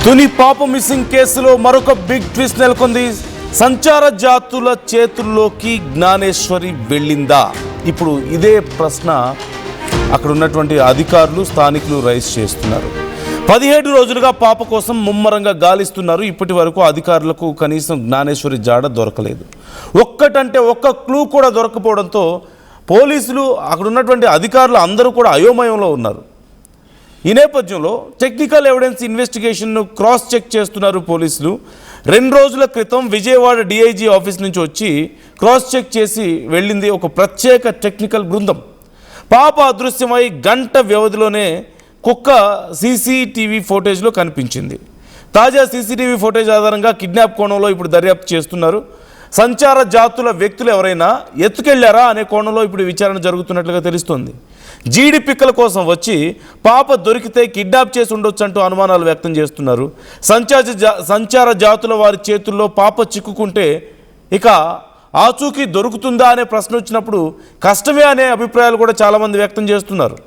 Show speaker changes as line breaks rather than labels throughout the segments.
తుని పాప మిస్సింగ్ కేసులో మరొక బిగ్ ట్విస్ట్ నెలకొంది. సంచార జాతుల చేతుల్లోకి జ్ఞానేశ్వరి వెళ్ళిందా? ఇప్పుడు ఇదే ప్రశ్న అక్కడ ఉన్నటువంటి అధికారులు, స్థానికులు రైజ్ చేస్తున్నారు. 17 రోజులుగా పాప కోసం ముమ్మరంగా గాలిస్తున్నారు. ఇప్పటి వరకు అధికారులకు కనీసం జ్ఞానేశ్వరి జాడ దొరకలేదు. ఒక్కటంటే ఒక్క క్లూ కూడా దొరకపోవడంతో పోలీసులు, అక్కడ ఉన్నటువంటి అధికారులు అందరూ కూడా అయోమయంలో ఉన్నారు. ఈ నేపథ్యంలో టెక్నికల్ ఎవిడెన్స్ ఇన్వెస్టిగేషన్ను క్రాస్ చెక్ చేస్తున్నారు పోలీసులు. 2 రోజుల క్రితం విజయవాడ డిఐజీ ఆఫీస్ నుంచి వచ్చి క్రాస్ చెక్ చేసి వెళ్ళింది ఒక ప్రత్యేక టెక్నికల్ బృందం. పాప అదృశ్యమై గంట వ్యవధిలోనే కుక్క సీసీటీవీ ఫోటేజ్లో కనిపించింది. తాజా సీసీటీవీ ఫోటేజ్ ఆధారంగా కిడ్నాప్ కోణంలో ఇప్పుడు దర్యాప్తు చేస్తున్నారు. సంచార జాతుల వ్యక్తులు ఎవరైనా ఎత్తుకెళ్లారా అనే కోణంలో ఇప్పుడు విచారణ జరుగుతున్నట్లుగా తెలుస్తోంది. జీడి పిక్కల కోసం వచ్చి పాప దొరికితే కిడ్నాప్ చేసి ఉండొచ్చు అంటూ అనుమానాలు వ్యక్తం చేస్తున్నారు. సంచార జాతుల వారి చేతుల్లో పాప చిక్కుకుంటే ఇక ఆచూకీ దొరుకుతుందా అనే ప్రశ్న వచ్చినప్పుడు కష్టమే అనే అభిప్రాయాలు కూడా చాలామంది వ్యక్తం చేస్తున్నారు.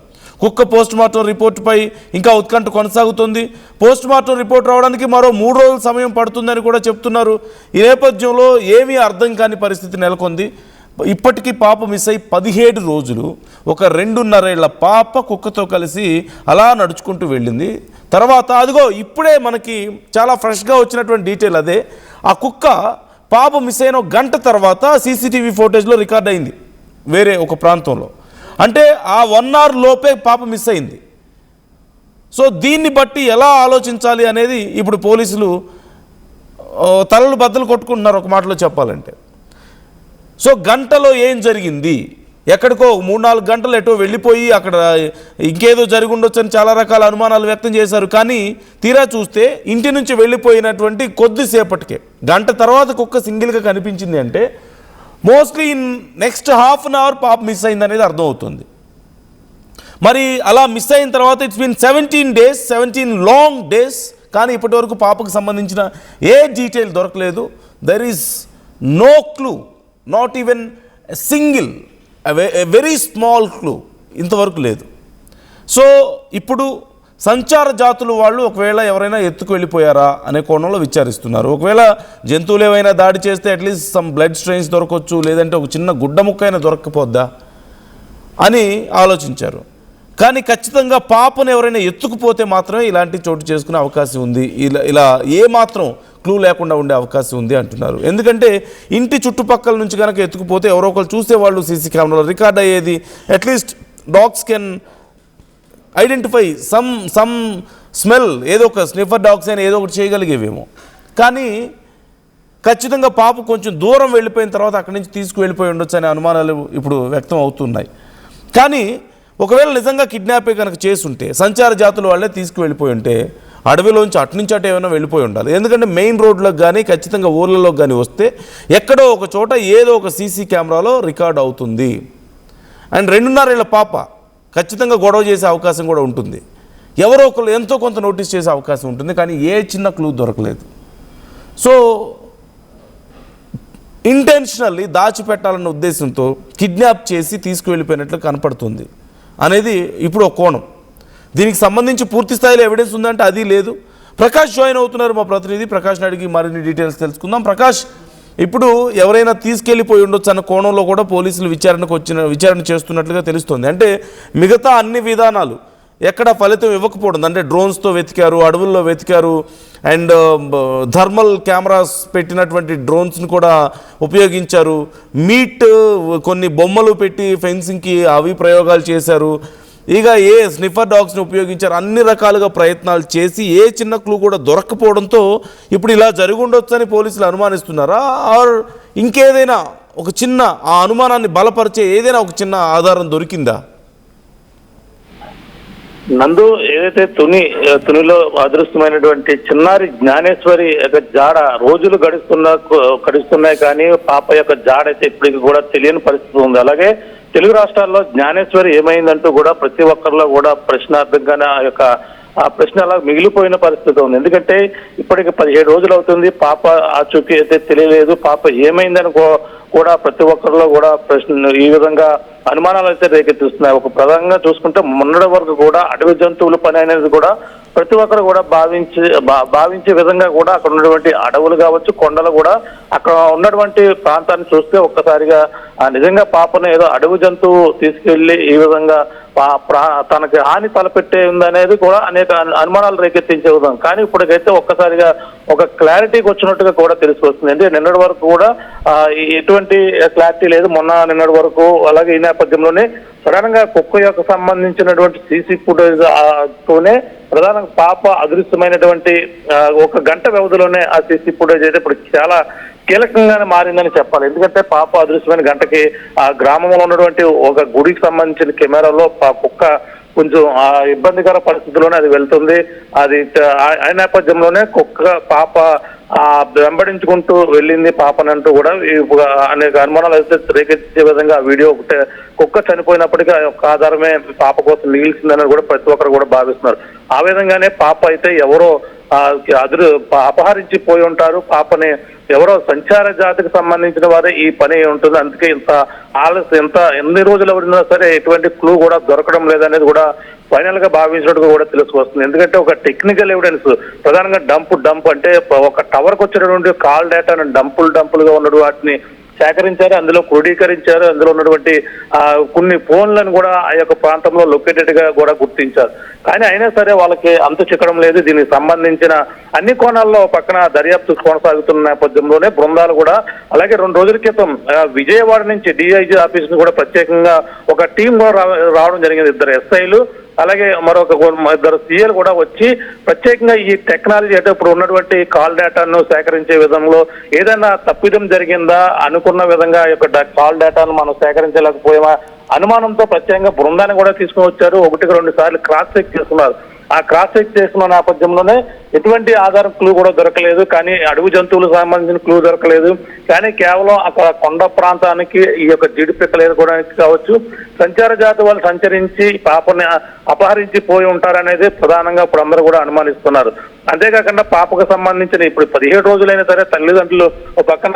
కుక్క పోస్టుమార్టం రిపోర్టుపై ఇంకా ఉత్కంఠ కొనసాగుతుంది. పోస్టుమార్టం రిపోర్ట్ రావడానికి మరో 3 రోజుల సమయం పడుతుందని కూడా చెప్తున్నారు. ఈ నేపథ్యంలో ఏమీ అర్థం కాని పరిస్థితి నెలకొంది. ఇప్పటికీ పాప మిస్ అయి 17 రోజులు. ఒక 2.5 ఏళ్ల పాప కుక్కతో కలిసి అలా నడుచుకుంటూ వెళ్ళింది. తర్వాత అదిగో ఇప్పుడే మనకి చాలా ఫ్రెష్గా వచ్చినటువంటి డీటెయిల్ అదే. ఆ కుక్క పాప మిస్ అయిన గంట తర్వాత సీసీటీవీ ఫోటేజ్లో రికార్డ్ అయింది వేరే ఒక ప్రాంతంలో. అంటే ఆ 1 అవర్ లోపే పాప మిస్ అయింది. సో దీన్ని బట్టి ఎలా ఆలోచించాలి అనేది ఇప్పుడు పోలీసులు తలలు బద్దలు కొట్టుకుంటున్నారు ఒక మాటలో చెప్పాలంటే. సో గంటలో ఏం జరిగింది, ఎక్కడికో 3-4 గంటలు ఎటో వెళ్ళిపోయి అక్కడ ఇంకేదో జరిగి ఉండొచ్చని చాలా రకాల అనుమానాలు వ్యక్తం చేశారు. కానీ తీరా చూస్తే ఇంటి నుంచి వెళ్ళిపోయినటువంటి కొద్దిసేపటికే గంట తర్వాత కుక్క సింగిల్గా కనిపించింది. అంటే mostly in next ½ an hour పాప మిస్ అయింది అనేది అర్థమవుతుంది. మరి అలా మిస్ అయిన తర్వాత ఇట్స్ బీన్ 17 లాంగ్ డేస్. కానీ ఇప్పటివరకు పాపకు సంబంధించిన ఏ డీటెయిల్ దొరకలేదు. There is no clue, not even single very small clue ఇంతవరకు లేదు. సో ఇప్పుడు సంచార జాతులు వాళ్ళు ఒకవేళ ఎవరైనా ఎత్తుకు వెళ్ళిపోయారా అనే కోణంలో విచారిస్తున్నారు. ఒకవేళ జంతువులు ఏమైనా దాడి చేస్తే అట్లీస్ట్ సమ్ బ్లడ్ స్ట్రెయిన్స్ దొరకవచ్చు, లేదంటే ఒక చిన్న గుడ్డ ముక్క అయినా దొరక్కపోద్దా అని ఆలోచించారు. కానీ ఖచ్చితంగా పాపను ఎవరైనా ఎత్తుకుపోతే మాత్రమే ఇలాంటి చోటు చేసుకునే అవకాశం ఉంది. ఇలా ఏమాత్రం క్లూ లేకుండా ఉండే అవకాశం ఉంది అంటున్నారు. ఎందుకంటే ఇంటి చుట్టుపక్కల నుంచి కనుక ఎత్తుకుపోతే ఎవరో ఒకరు చూసేవాళ్ళు, సీసీ కెమెరాలో రికార్డ్ అయ్యేది. At least dogs can identify some smell, ఏదో ఒక స్నిఫర్ డాగ్స్ అయినా ఏదో ఒకటి చేయగలిగేవేమో. కానీ ఖచ్చితంగా పాప కొంచెం దూరం వెళ్ళిపోయిన తర్వాత అక్కడి నుంచి తీసుకువెళ్ళిపోయి ఉండొచ్చు అనే అనుమానాలు ఇప్పుడు వ్యక్తం అవుతున్నాయి. కానీ ఒకవేళ నిజంగా కిడ్నాపే కనుక చేసుంటే సంచార జాతుల వాళ్ళే తీసుకువెళ్ళిపోయి ఉంటే అడవిలోంచి అటు ఏమైనా వెళ్ళిపోయి ఉండాలి. ఎందుకంటే మెయిన్ రోడ్లకు కానీ ఖచ్చితంగా ఊర్లలోకి కానీ వస్తే ఎక్కడో ఒక చోట ఏదో ఒక సీసీ కెమెరాలో రికార్డ్ అవుతుంది. అండ్ 2.5 ఏళ్ల పాప ఖచ్చితంగా గొడవ చేసే అవకాశం కూడా ఉంటుంది. ఎవరో ఒకరు ఎంతో కొంత నోటీస్ చేసే అవకాశం ఉంటుంది. కానీ ఏ చిన్న క్లూ దొరకలేదు. సో ఇంటెన్షనల్లీ దాచిపెట్టాలన్న ఉద్దేశంతో కిడ్నాప్ చేసి తీసుకువెళ్ళిపోయినట్లు కనపడుతుంది అనేది ఇప్పుడు ఒక కోణం. దీనికి సంబంధించి పూర్తి స్థాయిలో ఎవిడెన్స్ ఉందంటే అది లేదు. ప్రకాష్ జాయిన్ అవుతున్నారు, మా ప్రతినిధి. ప్రకాష్ని అడిగి మరిన్ని డీటెయిల్స్ తెలుసుకుందాం. ప్రకాష్, ఇప్పుడు ఎవరైనా తీసుకెళ్ళిపోయి ఉండొచ్చు అన్న కోణంలో కూడా పోలీసులు విచారణ చేస్తున్నట్లుగా తెలుస్తుంది. అంటే మిగతా అన్ని విధానాలు ఎక్కడ ఫలితం ఇవ్వకపోవడం, అంటే డ్రోన్స్తో వెతికారు, అడవుల్లో వెతికారు, అండ్ థర్మల్ కెమెరాస్ పెట్టినటువంటి డ్రోన్స్ని కూడా ఉపయోగించారు. కొన్ని బొమ్మలు పెట్టి ఫెన్సింగ్కి అవి ప్రయోగాలు చేశారు. ఇక స్నిఫర్ డాగ్స్ని ఉపయోగించారు. అన్ని రకాలుగా ప్రయత్నాలు చేసి ఏ చిన్న క్లూ కూడా దొరక్కపోవడంతో ఇప్పుడు ఇలా జరిగి ఉండొచ్చని పోలీసులు అనుమానిస్తున్నారా? ఆర్ ఇంకేదైనా ఒక చిన్న ఆ అనుమానాన్ని బలపరిచే ఏదైనా ఒక చిన్న ఆధారం దొరికిందా?
నందు, ఏదైతే తునిలో అదృష్టమైనటువంటి చిన్నారి జ్ఞానేశ్వరి యొక్క జాడ రోజులు గడుస్తున్నాయి కానీ పాప యొక్క జాడ అయితే ఇప్పటికి కూడా తెలియని పరిస్థితి ఉంది. అలాగే తెలుగు రాష్ట్రాల్లో జ్ఞానేశ్వరి ఏమైందంటూ కూడా ప్రతి ఒక్కరిలో కూడా ప్రశ్నార్థంగానే ఆ ప్రశ్న అలా మిగిలిపోయిన పరిస్థితి ఉంది. ఎందుకంటే ఇప్పటికి 17 రోజులు అవుతుంది. పాప ఆచూకీ అయితే తెలియలేదు. పాప ఏమైందని కూడా ప్రతి ఒక్కరిలో కూడా ప్రశ్న ఈ విధంగా అనుమానాలు అయితే రేకెత్తిస్తున్నాయి. ఒక ప్రధానంగా చూసుకుంటే మొన్నటి వరకు కూడా అడవి జంతువుల పని అనేది కూడా ప్రతి ఒక్కరు కూడా భావించే విధంగా కూడా అక్కడ ఉన్నటువంటి అడవులు కావచ్చు, కొండలు కూడా అక్కడ ఉన్నటువంటి ప్రాంతాన్ని చూస్తే ఒక్కసారిగా నిజంగా పాపను ఏదో అడవి జంతువు తీసుకెళ్లి ఈ విధంగా తనకి హాని తలపెట్టే ఉందనేది కూడా అనేక అనుమానాలు రేకెత్తించే విధంగా. కానీ ఇప్పటికైతే ఒక్కసారిగా ఒక క్లారిటీకి వచ్చినట్టుగా కూడా తెలిసివస్తుంది. అంటే నిన్నటి వరకు కూడా ఎటువంటి క్లారిటీ లేదు, నిన్నటి వరకు. అలాగే ఈ నేపథ్యంలోనే సడన్ గా కుక్క యొక్క సంబంధించినటువంటి సీసీ ఫుటేజ్ తోనే ప్రధానంగా పాప అదృశ్యమైనటువంటి ఒక గంట వ్యవధిలోనే ఆ సీసీ ఫుటేజ్ అయితే ఇప్పుడు చాలా కీలకంగానే మారిందని చెప్పాలి. ఎందుకంటే పాప అదృశ్యమైన గంటకి ఆ గ్రామంలో ఉన్నటువంటి ఒక గుడికి సంబంధించిన కెమెరాలో కుక్క కొంచెం ఇబ్బందికర పరిస్థితుల్లోనే అది వెళ్తుంది. అది ఆ నేపథ్యంలోనే పాప వెంబడించుకుంటూ వెళ్ళింది పాపనంటూ కూడా అనేక అనుమానాలు అయితే రేకెత్తించే విధంగా ఆ వీడియో ఒకటే. కుక్క చనిపోయినప్పటికీ ఆ యొక్క ఆధారమే పాప కోసం మిగిల్చిందని కూడా ప్రతి ఒక్కరు కూడా భావిస్తున్నారు. ఆ విధంగానే పాప అయితే ఎవరో అపహరించి పోయి ఉంటారు. పాపని ఎవరో సంచార జాతికి సంబంధించిన వారే ఈ పని ఉంటుంది. అందుకే ఇంత ఆలస్యం, ఎన్ని రోజులు ఎవరినా సరే ఎటువంటి క్లూ కూడా దొరకడం లేదనేది కూడా ఫైనల్ గా భావించినట్టుగా కూడా తెలుసుకొస్తుంది. ఎందుకంటే ఒక టెక్నికల్ ఎవిడెన్స్ ప్రధానంగా డంప్ అంటే ఒక టవర్ కు వచ్చినటువంటి కాల్ డేటాను డంపులుగా ఉన్న వాటిని సేకరించారు, అందులో క్రోడీకరించారు. అందులో ఉన్నటువంటి కొన్ని ఫోన్లను కూడా ఆ యొక్క ప్రాంతంలో లొకేటెడ్ గా కూడా గుర్తించారు. కానీ అయినా సరే వాళ్ళకి అంతు చిక్కడం లేదు. దీనికి సంబంధించిన అన్ని కోణాల్లో పక్కన దర్యాప్తు కొనసాగుతున్న నేపథ్యంలోనే బృందాలు కూడా, అలాగే 2 రోజుల క్రితం విజయవాడ నుంచి DIG ఆఫీస్ ను కూడా ప్రత్యేకంగా ఒక టీం కూడా రావడం జరిగింది. 2 SIలు అలాగే మరొక 2 CAలు కూడా వచ్చి ప్రత్యేకంగా ఈ టెక్నాలజీ అంటే ఇప్పుడు ఉన్నటువంటి కాల్ డేటాను సేకరించే విధంలో ఏదైనా తప్పిదం జరిగిందా, అనుకున్న విధంగా ఈ యొక్క కాల్ డేటాను మనం సేకరించలేకపోయామా అనుమానంతో ప్రత్యేకంగా బృందాన్ని కూడా తీసుకుని వచ్చారు. 1-2 సార్లు క్రాస్ చెక్ చేస్తున్నారు. ఆ క్రాస్ చెక్ చేసిన నేపథ్యంలోనే ఎటువంటి ఆధారం క్లూ కూడా దొరకలేదు. కానీ అడవి జంతువులకు సంబంధించిన క్లూ దొరకలేదు. కానీ కేవలం అక్కడ కొండ ప్రాంతానికి ఈ యొక్క జిడిపిక్కలు కూడా కావచ్చు, సంచార జాతి వాళ్ళు సంచరించి పాపని అపహరించి పోయి ఉంటారనేది ప్రధానంగా ఇప్పుడు అందరూ కూడా అనుమానిస్తున్నారు. అంతేకాకుండా పాపకు సంబంధించిన ఇప్పుడు 17 రోజులైనా సరే తల్లిదండ్రులు ఒక పక్కన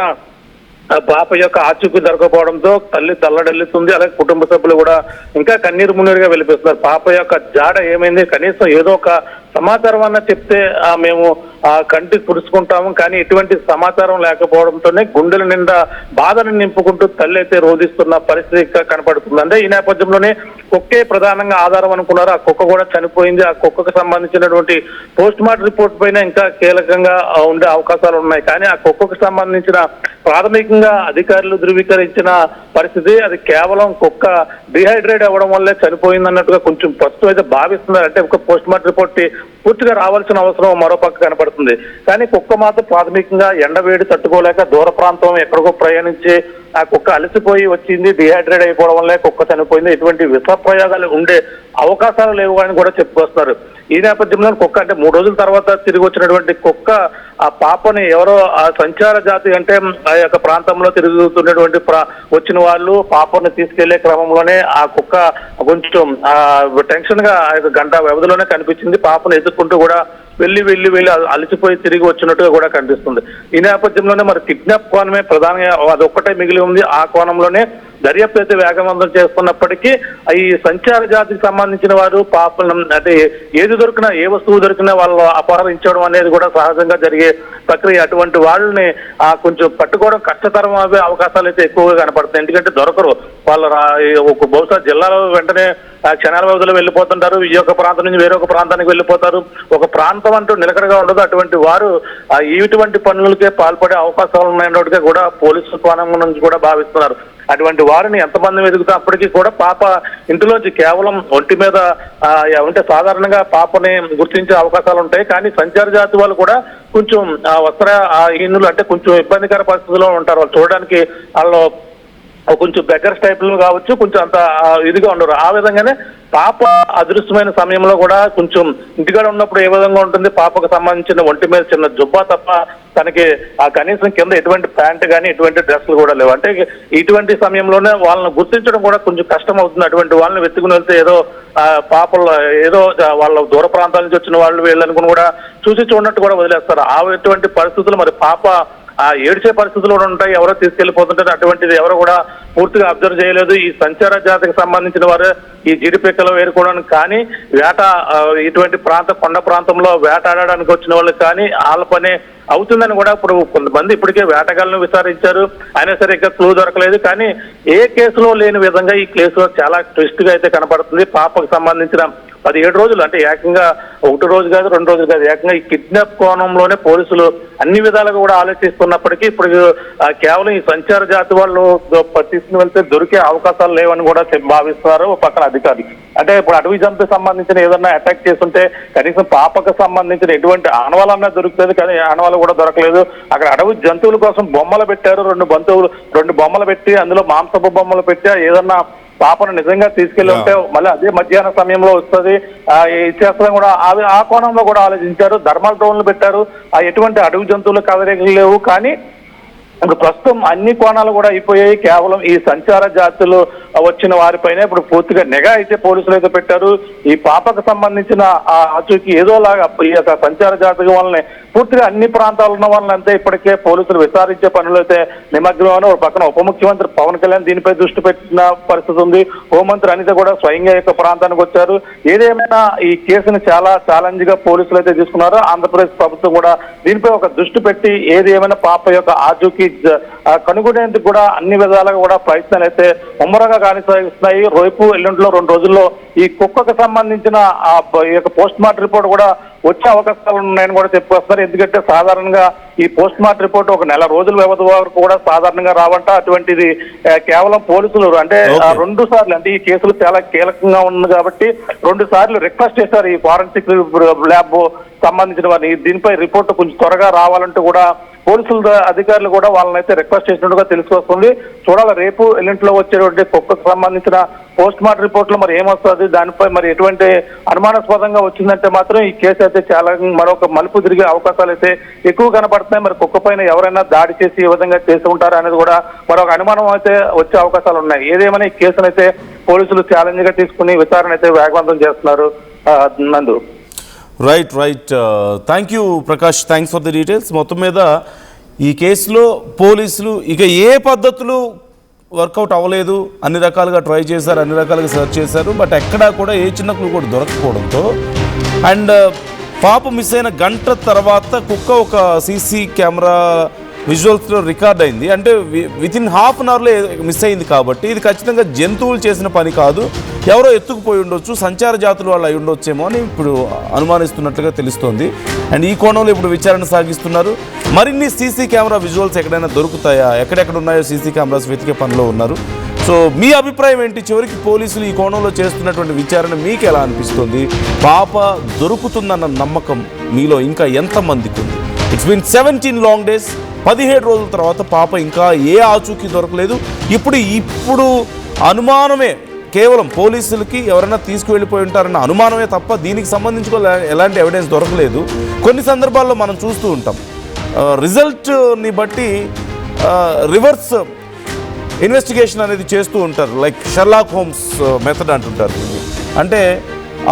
పాప యొక్క ఆచూకీ దొరకపోవడంతో తల్లి తల్లడెల్లుతుంది. అలాగే కుటుంబ సభ్యులు కూడా ఇంకా కన్నీరు మున్నీరుగా వెళ్ళిపోతున్నారు. పాప యొక్క జాడ ఏమైంది, కనీసం ఏదో ఒక సమాచారం అన్న చెప్తే మేము కంటి తుడుచుకుంటాము. కానీ ఎటువంటి సమాచారం లేకపోవడంతోనే గుండెల నిండా బాధను నింపుకుంటూ తల్లి అయితే రోధిస్తున్న పరిస్థితి కనపడుతుంది. అంటే ఈ నేపథ్యంలోనే కుక్కే ప్రధానంగా ఆధారం అనుకున్నారు. ఆ కుక్క కూడా చనిపోయింది. ఆ కుక్కకు సంబంధించినటువంటి పోస్ట్ మార్టం రిపోర్ట్ పైన ఇంకా కీలకంగా ఉండే అవకాశాలు ఉన్నాయి. కానీ ఆ కుక్కకు సంబంధించిన ప్రాథమికంగా అధికారులు ధృవీకరించిన పరిస్థితి అది కేవలం కుక్క డిహైడ్రేట్ అవ్వడం వల్లే చనిపోయింది అన్నట్టుగా కొంచెం ప్రస్తుతం అయితే భావిస్తున్నారు. అంటే ఒక పోస్ట్ మార్టం రిపోర్ట్ పూర్తిగా రావాల్సిన అవసరం మరో పక్క కనపడుతుంది. కానీ కుక్క మాత్రం ప్రాథమికంగా ఎండవేడి తట్టుకోలేక దూర ప్రాంతం ఎక్కడికో ప్రయాణించి ఆ కుక్క అలసిపోయి వచ్చింది, డిహైడ్రేట్ అయిపోవడం వల్లే కుక్క చనిపోయింది. ఎటువంటి విష ప్రయోగాలు ఉండే అవకాశాలు లేవు అని కూడా చెప్పుకొస్తున్నారు. ఈ నేపథ్యంలో కుక్క అంటే 3 రోజుల తర్వాత తిరిగి వచ్చినటువంటి కుక్క ఆ పాపని ఎవరో ఆ సంచార జాతి అంటే ఆ యొక్క ప్రాంతంలో తిరుగుతున్నటువంటి వచ్చిన వాళ్ళు పాపని తీసుకెళ్లే క్రమంలోనే ఆ కుక్క కొంచెం టెన్షన్ గా ఆ యొక్క గంట వ్యవధిలోనే కనిపించింది. పాపను ఎదుర్కొంటూ కూడా వెళ్ళి అలసిపోయి తిరిగి వచ్చినట్టుగా కూడా కనిపిస్తుంది. ఈ నేపథ్యంలోనే మరి కిడ్నాప్ కోణమే ప్రధానంగా అదొక్కటే మిగిలి ఉంది. ఆ కోణంలోనే దర్యాప్తు అయితే వేగవంతం చేస్తున్నప్పటికీ ఈ సంచార జాతికి సంబంధించిన వారు పాపలను అంటే ఏది దొరికినా ఏ వస్తువు దొరికినా వాళ్ళు అపహరించడం అనేది కూడా సహజంగా జరిగే ప్రక్రియ. అటువంటి వాళ్ళని కొంచెం పట్టుకోవడం కష్టతరం అవే అవకాశాలు అయితే ఎక్కువగా కనపడుతున్నాయి. ఎందుకంటే దొరకరు వాళ్ళు బహుశా జిల్లాలో వెంటనే క్షణాల వ్యవధిలో వెళ్ళిపోతుంటారు. ఈ యొక్క ప్రాంతం నుంచి వేరొక ప్రాంతానికి వెళ్ళిపోతారు. ఒక ప్రాంతం అంటూ నిలకడగా ఉండదు. అటువంటి వారు ఇటువంటి పనులకే పాల్పడే అవకాశాలు ఉన్నాయన్నట్టుగా కూడా పోలీసు కోణం నుంచి కూడా భావిస్తున్నారు. అటువంటి వారిని ఎంతమంది వెతుకుతా అప్పటికీ కూడా పాప ఇంటిలోంచి కేవలం ఒంటి మీద ఉంటే సాధారణంగా పాపని గుర్తించే అవకాశాలు ఉంటాయి. కానీ సంచార జాతి వాళ్ళు కూడా కొంచెం వస్త్రహీనులు అంటే కొంచెం ఇబ్బందికర పరిస్థితుల్లో ఉంటారు. వాళ్ళు చూడడానికి వాళ్ళు కొంచెం బెగ్గర్స్ టైప్ లో కావచ్చు, కొంచెం అంత ఇదిగా ఉండరు. ఆ విధంగానే పాప అదృశ్యమైన సమయంలో కూడా కొంచెం ఇంటికాడ ఉన్నప్పుడు ఏ విధంగా ఉంటుంది, పాపకు సంబంధించిన ఒంటి మీద చిన్న జుబ్బా తప్ప తనకి కనీసం కింద ఎటువంటి ప్యాంట్ కానీ ఎటువంటి డ్రెస్లు కూడా లేవు. అంటే ఇటువంటి సమయంలోనే వాళ్ళని గుర్తించడం కూడా కొంచెం కష్టం అవుతుంది. అటువంటి వాళ్ళని వెతుకుని వెళ్తే ఏదో పాపలు ఏదో వాళ్ళ దూర ప్రాంతాల నుంచి వచ్చిన వాళ్ళు వీళ్ళనుకుని కూడా చూసి చూడనట్టు కూడా వదిలేస్తారు. అటువంటి పరిస్థితులు మరి పాప ఆ ఏడ్చే పరిస్థితులు కూడా ఉంటాయి, ఎవరో తీసుకెళ్లిపోతుంటారు. అటువంటిది ఎవరు కూడా పూర్తిగా అబ్జర్వ్ చేయలేదు. ఈ సంచార జాతికి సంబంధించిన వారు ఈ జీడిపిక్కలు వేరుకోవడానికి కానీ ఇటువంటి కొండ ప్రాంతంలో వేటాడడానికి వచ్చిన వాళ్ళకి కానీ వాళ్ళ పని అవుతుందని కూడా ఇప్పుడు కొంతమంది ఇప్పటికే వేటగాళ్ళను విచారించారు, అయినా సరే ఇంకా క్లూ దొరకలేదు. కానీ ఏ కేసులో లేని విధంగా ఈ కేసులో చాలా ట్విస్ట్ గా అయితే కనపడుతుంది. పాపకు సంబంధించిన 17 రోజులు అంటే ఏకంగా 1 రోజు కాదు 2 రోజులు కాదు, ఏకంగా ఈ కిడ్నాప్ కోణంలోనే పోలీసులు అన్ని విధాలుగా కూడా ఆలోచిస్తున్నప్పటికీ ఇప్పుడు కేవలం ఈ సంచార జాతి వాళ్ళు తీసుకుని వెళ్తే దొరికే అవకాశాలు లేవని కూడా భావిస్తున్నారు పక్కన అధికారులు. అంటే ఇప్పుడు అటవీ జంతువుకి సంబంధించిన ఏదన్నా అటాక్ చేస్తుంటే కనీసం పాపకు సంబంధించిన ఎటువంటి ఆనవాలన్నా దొరుకుతుంది, కానీ ఆనవాళ్ళు కూడా దొరకలేదు. అక్కడ అటవీ జంతువుల కోసం బొమ్మలు పెట్టారు, 2 బొమ్మలు పెట్టి అందులో మాంసపు బొమ్మలు పెట్టి ఏదన్నా పాపను నిజంగా తీసుకెళ్లి ఉంటే మళ్ళీ అదే మధ్యాహ్న సమయంలో వస్తుంది ఇచ్చేస్తాం కూడా ఆ కోణంలో కూడా ఆలోచించారు. థర్మల్ డ్రోన్లు పెట్టారు, ఎటువంటి అడవి జంతువులు కదలికలు లేవు. కానీ ఇప్పుడు ప్రస్తుతం అన్ని కోణాలు కూడా అయిపోయాయి. కేవలం ఈ సంచార జాతులు వచ్చిన వారిపైనే ఇప్పుడు పూర్తిగా నిఘా అయితే పోలీసులు అయితే పెట్టారు. ఈ పాపకు సంబంధించిన ఆచూకీ ఏదోలాగా ఈ యొక్క సంచార జాతి వాళ్ళని పూర్తిగా అన్ని ప్రాంతాల్లో ఉన్న వాళ్ళని అంతే ఇప్పటికే పోలీసులు విచారించే పనులు అయితే నిమగ్నమని ఒక పక్కన ఉప ముఖ్యమంత్రి పవన్ కళ్యాణ్ దీనిపై దృష్టి పెట్టిన పరిస్థితి ఉంది. హోంమంత్రి అనిత కూడా స్వయంగా యొక్క ప్రాంతానికి వచ్చారు. ఏదేమైనా ఈ కేసును చాలా ఛాలెంజ్ గా పోలీసులు అయితే తీసుకున్నారు. ఆంధ్రప్రదేశ్ ప్రభుత్వం కూడా దీనిపై ఒక దృష్టి పెట్టి ఏది ఏమైనా పాప యొక్క ఆచూకీ కనుగొనేందుకు కూడా అన్ని విధాలుగా కూడా ప్రయత్నాలు అయితే ముమ్మరంగా కొనసాగిస్తున్నాయి. రేపు ఎల్లుండిలో 2 రోజుల్లో ఈ కుక్కకు సంబంధించిన ఈ యొక్క పోస్ట్ మార్టం రిపోర్ట్ కూడా వచ్చే అవకాశాలు ఉన్నాయని కూడా చెప్పుకొస్తున్నారు. ఎందుకంటే సాధారణంగా ఈ పోస్ట్ మార్టం రిపోర్ట్ 1 నెల రోజుల వ్యవధి వరకు కూడా సాధారణంగా రావంట. అటువంటిది కేవలం పోలీసులు అంటే 2 సార్లు అంటే ఈ కేసులు చాలా కీలకంగా ఉంది కాబట్టి 2 సార్లు రిక్వెస్ట్ చేశారు ఈ ఫారెన్సిక్ ల్యాబ్ సంబంధించిన వారిని దీనిపై రిపోర్ట్ కొంచెం త్వరగా రావాలంటూ కూడా పోలీసుల అధికారులు కూడా వాళ్ళని అయితే రిక్వెస్ట్ చేసినట్టుగా తెలుసుకొస్తుంది. చూడాలి రేపు ఎల్లుంటిలో వచ్చేటువంటి కుక్కకు సంబంధించిన పోస్ట్ మార్టం రిపోర్ట్ లో మరి ఏమొస్తుంది, దానిపై మరి ఎటువంటి అనుమానాస్పదంగా వచ్చిందంటే మాత్రం ఈ కేసు అయితే చాలా మరొక మలుపు తిరిగే అవకాశాలు అయితే ఎక్కువ కనపడుతున్నాయి. మరి కుక్క పైన ఎవరైనా దాడి చేసి ఏ విధంగా చేసి ఉంటారా అనేది కూడా మరొక అనుమానం అయితే వచ్చే అవకాశాలు ఉన్నాయి. ఏదేమైనా ఈ కేసును అయితే పోలీసులు ఛాలెంజ్ గా తీసుకుని విచారణ అయితే వేగవంతం చేస్తున్నారు. నందు
right thank you Prakash, thanks for the details. మొత్తం మీద ఈ కేసులో పోలీసులు ఇక ఏ పద్ధతులు వర్కౌట్ అవ్వలేదు, అన్ని రకాలుగా ట్రై చేశారు, అన్ని రకాలుగా సెర్చ్ చేశారు, బట్ ఎక్కడా కూడా ఏ చిన్న క్లూ కూడా దొరకపోవడంతో అండ్ పాప మిస్ అయిన గంట తర్వాత కుక్క ఒక సీసీ కెమెరా విజువల్స్లో రికార్డ్ అయింది. అంటే వితిన్ ½ అన్ అవర్లో మిస్ అయింది కాబట్టి ఇది ఖచ్చితంగా జంతువులు చేసిన పని కాదు, ఎవరో ఎత్తుకుపోయి ఉండొచ్చు, సంచార జాతులు వాళ్ళు అయి ఉండొచ్చేమో అని ఇప్పుడు అనుమానిస్తున్నట్లుగా తెలుస్తోంది. అండ్ ఈ కోణంలో ఇప్పుడు విచారణ సాగిస్తున్నారు. మరిన్ని సీసీ కెమెరా విజువల్స్ ఎక్కడైనా దొరుకుతాయా, ఎక్కడెక్కడ ఉన్నాయో సీసీ కెమెరాస్ వెతికే పనిలో ఉన్నారు. సో మీ అభిప్రాయం ఏంటి? చివరికి పోలీసులు ఈ కోణంలో చేస్తున్నటువంటి విచారణ మీకు ఎలా అనిపిస్తుంది? పాప దొరుకుతుందన్న నమ్మకం మీలో ఇంకా ఎంతమందికి ఉంది? It's been 17 long days. 17 రోజుల తర్వాత పాప ఇంకా ఏ ఆచూకీ దొరకలేదు. ఇప్పుడు అనుమానమే, కేవలం పోలీసులకి ఎవరైనా తీసుకువెళ్ళిపోయి ఉంటారన్న అనుమానమే తప్ప దీనికి సంబంధించి ఎలాంటి ఎవిడెన్స్ దొరకలేదు. కొన్ని సందర్భాల్లో మనం చూస్తూ ఉంటాం రిజల్ట్ని బట్టి రివర్స్ ఇన్వెస్టిగేషన్ అనేది చేస్తూ ఉంటారు, లైక్ షెర్లాక్ హోమ్స్ మెథడ్ అంటుంటారు. అంటే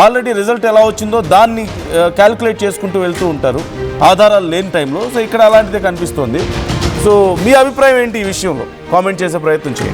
ఆల్రెడీ రిజల్ట్ ఎలా వచ్చిందో దాన్ని క్యాలిక్యులేట్ చేసుకుంటూ వెళ్తూ ఉంటారు ఆధారాలు లేని టైంలో. సో ఇక్కడ అలాంటిదే కనిపిస్తుంది. సో మీ అభిప్రాయం ఏంటి ఈ విషయంలో? కామెంట్ చేసే ప్రయత్నం చేయండి.